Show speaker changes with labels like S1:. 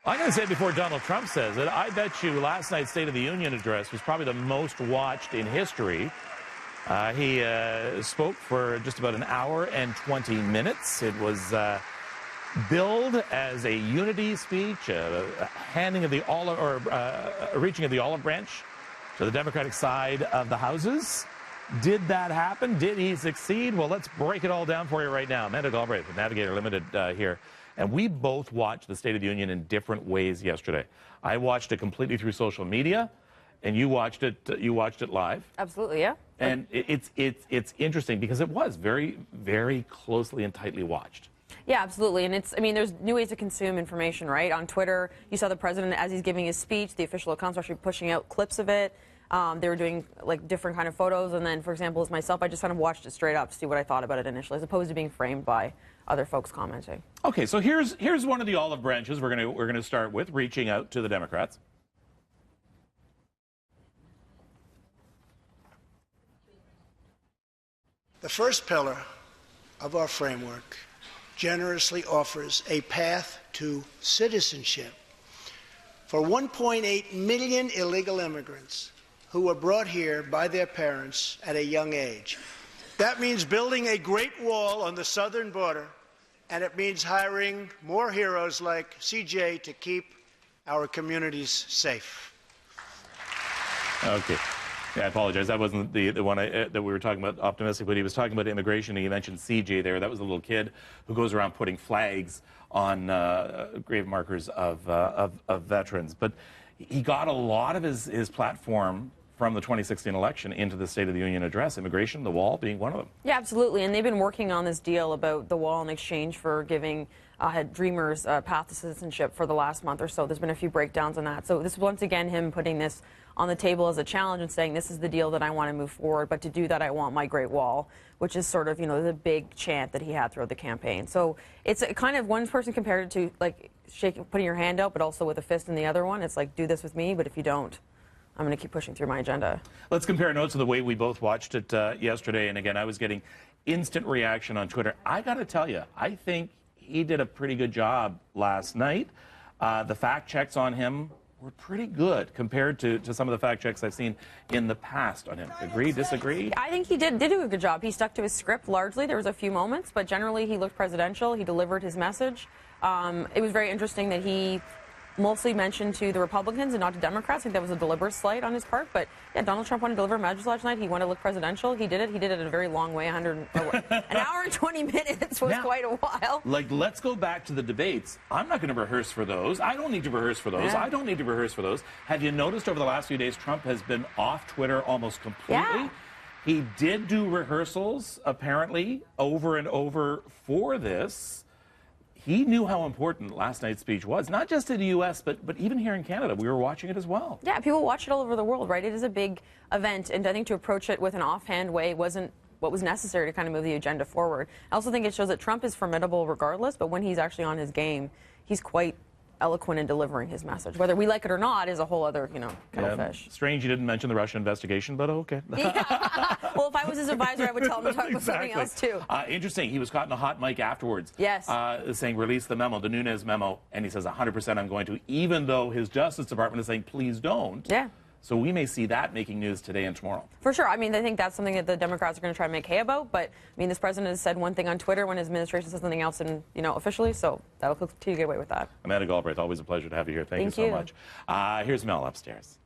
S1: I'm going to say before Donald Trump says it, I bet you last night's State of the Union address was probably the most watched in history. He spoke for just about an hour and 20 minutes. It was billed as a unity speech, a handing of the olive, or a reaching of the olive branch to the Democratic side of the houses. Did that happen? Did he succeed? Well, let's break it all down for you right now. Amanda Galbraith with Navigator Limited here. And we both watched the State of the Union in different ways yesterday. I watched it completely through social media, and you watched it live.
S2: Absolutely, yeah.
S1: And it's interesting because it was very, very closely and tightly watched.
S2: Yeah, absolutely. And I mean, there's new ways to consume information, right? On Twitter, you saw the president, as he's giving his speech, the official accounts were actually pushing out clips of it. They were doing like different kind of photos, and then, for example, as myself, I just kind of watched it straight up to see what I thought about it initially, as opposed to being framed by other folks commenting. Okay,
S1: so here's one of the olive branches we're gonna start with, reaching out to the Democrats.
S3: The first pillar of our framework generously offers a path to citizenship for 1.8 million illegal immigrants who were brought here by their parents at a young age. That means building a great wall on the southern border, and it means hiring more heroes like CJ to keep our communities safe.
S1: Okay. Yeah, I apologize. That wasn't the one that we were talking about optimistic, but he was talking about immigration, and he mentioned CJ there. That was a little kid who goes around putting flags on grave markers of veterans. But he got a lot of his platform from the 2016 election into the State of the Union address, immigration, the wall being one of them.
S2: Yeah, absolutely. And they've been working on this deal about the wall in exchange for giving Dreamers a path to citizenship for the last month or so. There's been a few breakdowns on that. So this is once again him putting this on the table as a challenge and saying this is the deal that I want to move forward, but to do that I want my Great Wall, which is sort of, you know, the big chant that he had throughout the campaign. So it's a kind of, one person compared it to like putting your hand out, but also with a fist in the other one. It's like, do this with me, but if you don't, I'm going to keep pushing through my agenda.
S1: Let's compare notes of the way we both watched it yesterday. And again, I was getting instant reaction on Twitter. I got to tell you, I think he did a pretty good job last night. The fact checks on him were pretty good compared to some of the fact checks I've seen in the past on him. Agree, disagree?
S2: I think he did do a good job. He stuck to his script largely. There was a few moments, but generally he looked presidential. He delivered his message. It was very interesting that he mostly mentioned to the Republicans and not to Democrats. I think that was a deliberate slight on his part. But yeah, Donald Trump wanted to deliver a message last night. He wanted to look presidential. He did it. He did it in a very long way. An hour and 20 minutes was quite a while.
S1: Like, let's go back to the debates. I'm not going to rehearse for those. I don't need to rehearse for those. I don't need to rehearse for those. Have you noticed over the last few days, Trump has been off Twitter almost completely?
S2: Yeah.
S1: He did do rehearsals, apparently, over and over for this. He knew how important last night's speech was, not just in the U.S., but even here in Canada. We were watching it as well.
S2: Yeah, people watch it all over the world, right? It is a big event, and I think to approach it with an offhand way wasn't what was necessary to kind of move the agenda forward. I also think it shows that Trump is formidable regardless, but when he's actually on his game, he's quite eloquent in delivering his message. Whether we like it or not is a whole other, you know, kettle of fish.
S1: Strange you didn't mention the Russia investigation, but okay.
S2: Yeah. Well, if I was his advisor, I would tell him to talk about something else, too.
S1: Interesting. He was caught in a hot mic afterwards.
S2: Yes.
S1: Saying, release the memo, the Nunes memo, and he says, 100% I'm going to, even though his Justice Department is saying, please don't.
S2: Yeah.
S1: So we may see that making news today and tomorrow.
S2: For sure. I mean, I think that's something that the Democrats are going to try to make hay about. But, I mean, this president has said one thing on Twitter when his administration says something else, and, you know, officially. So that'll continue to get away with that.
S1: Amanda Galbraith, always a pleasure to have you here. Thank you so much. Here's Mel upstairs.